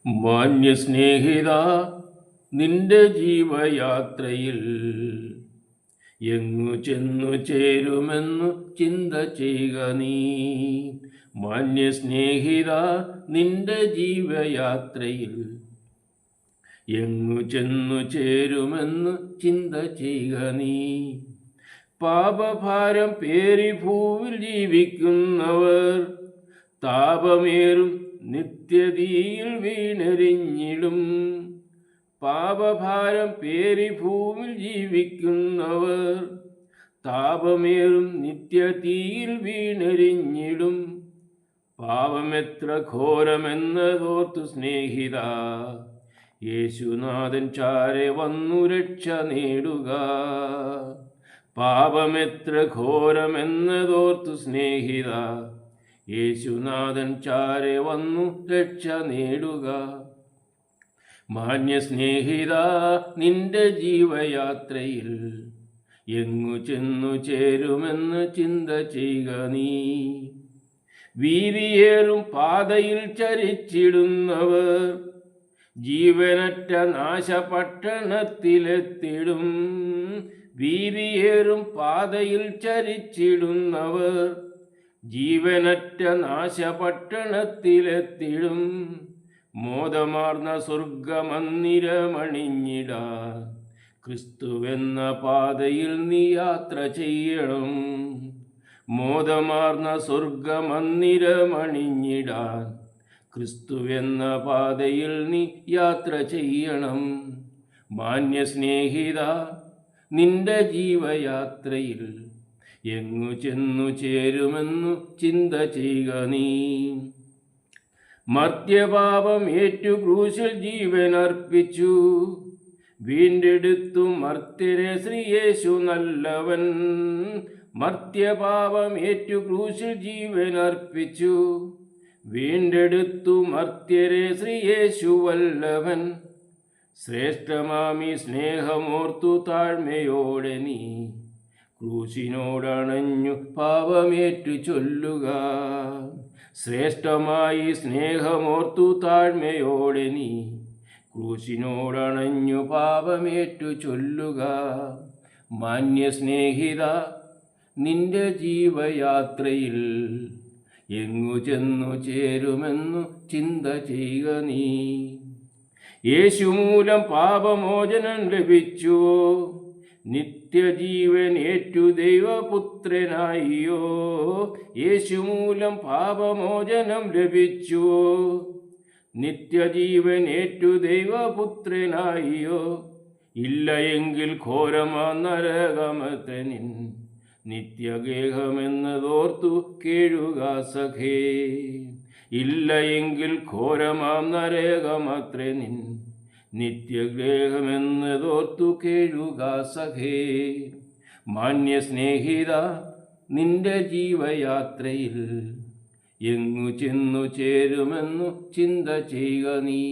മാന്യസ്നേഹിത, നിന്റെ ജീവയാത്രയിൽ എങ്ങു ചെന്നു ചേരുമെന്നു ചിന്ത ചെയ്യുക നീ. മാന്യസ്നേഹിത, നിന്റെ ജീവയാത്രയിൽ എങ്ങു ചെന്നു ചേരുമെന്നു ചിന്ത ചെയ്യുക നീ. പാപഭാരം പേറി ഭൂവിൽ ജീവിക്കുന്നവർ താപമേറും നിത്യതീയിൽ വീണെരിഞ്ഞിടും. പാപഭാരം പേറി ഭൂമിൽ ജീവിക്കുന്നവർ താപമേറും നിത്യതീയിൽ വീണെരിഞ്ഞിടും. പാപമെത്ര ഘോരമെന്നതോർത്തു സ്നേഹിത, യേശുനാഥൻ ചാരെ വന്നു രക്ഷ നേടുക. പാപമെത്ര ഘോരമെന്നതോർത്തു സ്നേഹിത, യേശുനാഥൻ ചാരെ വന്നു രക്ഷ നേടുക. മാന്യസ്നേഹിത, നിന്റെ ജീവയാത്രയിൽ എങ്ങു ചെന്നു ചേരുമെന്ന് ചിന്ത ചെയ്യുക നീ. വീതിയേറും പാതയിൽ ചരിച്ചിടുന്നവർ ജീവനറ്റ നാശപട്ടണത്തിലെത്തിടും. വീതിയേറും പാതയിൽ ചരിച്ചിടുന്നവർ ജീവനറ്റ നാശപട്ടണത്തിലെത്തിടും. മോദമാർന്ന സ്വർഗമന്ദിരമണിഞ്ഞിടാൻ ക്രിസ്തുവെന്ന പാതയിൽ നീ യാത്ര ചെയ്യണം. മോദമാർന്ന സ്വർഗമന്ദിരമണിഞ്ഞിടാൻ ക്രിസ്തുവെന്ന പാതയിൽ നീ യാത്ര ചെയ്യണം. മാന്യസ്നേഹിത, നിന്റെ ജീവയാത്രയിൽ എങ്ങു ചെന്നു ചേരുമെന്നു ചിന്ത ചെയ്യുക നീ. മർത്യപാപം ഏറ്റു ക്രൂശിൽ ജീവനർപ്പിച്ചു വീണ്ടെടുത്തു മർത്യരെ ശ്രീയേശു നല്ലവൻ. മർത്യപാപം ഏറ്റു ക്രൂശിൽ ജീവനർപ്പിച്ചു വീണ്ടെടുത്തു മർത്യരെ ശ്രീയേശു വല്ലവൻ. ശ്രേഷ്ഠമാമി സ്നേഹമോർത്തു താഴ്മയോടെ നീ ക്രൂശിനോടണഞ്ഞു പാപമേറ്റു ചൊല്ലുക. ശ്രേഷ്ഠമായി സ്നേഹമോർത്തു താഴ്മയോടെ നീ ക്രൂശിനോടണഞ്ഞു പാപമേറ്റു ചൊല്ലുക. മാന്യസ്നേഹിത, നിന്റെ ജീവയാത്രയിൽ എങ്ങു ചെന്നു ചേരുമെന്നു ചിന്ത ചെയ്യുക നീ. യേശു മൂലം പാപമോചനം ലഭിച്ചുവോ? നിത്യജീവൻ ഏറ്റു ദൈവപുത്രനായിയോ? യേശു മൂലം പാപമോചനം ലഭിച്ചുവോ? നിത്യജീവൻ ഏറ്റു ദൈവപുത്രനായിയോ? ഇല്ല എങ്കിൽ ഘോരമാ നരകമത്രേ നിൻ നിത്യഗേഹമെന്നതോർത്തു കേഴുക സഖേ. ഇല്ല എങ്കിൽ ഘോരമാം നരകമത്രേ നിൻ നിത്യഗ്രഹമെന്നതോർത്തു കേഴുക സഖേ. മാന്യസ്നേഹിത, നിന്റെ ജീവയാത്രയിൽ എങ്ങു ചെന്നു ചേരുമെന്നു ചിന്ത ചെയ്യുക നീ.